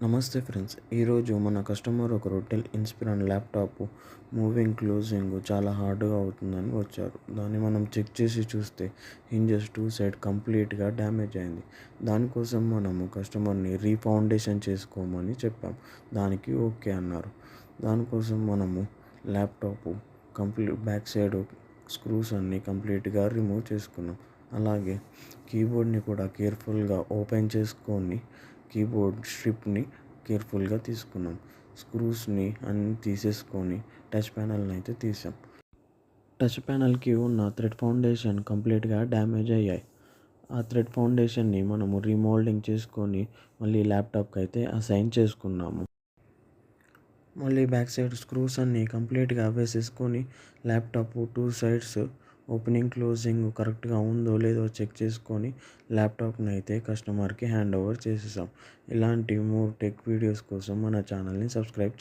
నమస్తే ఫ్రెండ్స్. ఈరోజు మన కస్టమర్ ఒకరు Dell Inspiron laptop moving closing చాలా హార్డ్గా అవుతుందని వచ్చారు. దాన్ని మనం చెక్ చేసి చూస్తే హింజెస్ టూ సైడ్ కంప్లీట్గా డ్యామేజ్ అయింది. దానికోసం మనము కస్టమర్ని రీఫౌండేషన్ చేసుకోమని చెప్పాం. దానికి ఓకే అన్నారు. దానికోసం మనము ల్యాప్టాప్ బ్యాక్ సైడ్ స్క్రూస్ అన్నీ కంప్లీట్గా రిమూవ్ చేసుకున్నాం. అలాగే కీబోర్డ్ని కూడా కేర్ఫుల్గా ఓపెన్ చేసుకొని కీబోర్డ్ స్ట్రిప్ని కేర్ఫుల్గా తీసుకున్నాం. స్క్రూస్ని అన్నీ తీసేసుకొని టచ్ ప్యానల్ని అయితే తీసాం. టచ్ ప్యానల్కి ఉన్న థ్రెడ్ ఫౌండేషన్ కంప్లీట్గా డ్యామేజ్ అయ్యాయి. ఆ థ్రెడ్ ఫౌండేషన్ని మనము రీమోల్డింగ్ చేసుకొని మళ్ళీ ల్యాప్టాప్కి అయితే అసైన్ చేసుకున్నాము. మళ్ళీ బ్యాక్ సైడ్ స్క్రూస్ అన్నీ కంప్లీట్గా వేసేసుకొని laptop two sides opening closing కరెక్ట్గా ఉందో లేదో చెక్ చేసుకొని ల్యాప్టాప్ని అయితే కస్టమర్కి హ్యాండ్ ఓవర్ చేసేసాం. ఇలాంటి మోర్ టెక్ వీడియోస్ కోసం మన ఛానల్ని సబ్స్క్రైబ్ చేయండి.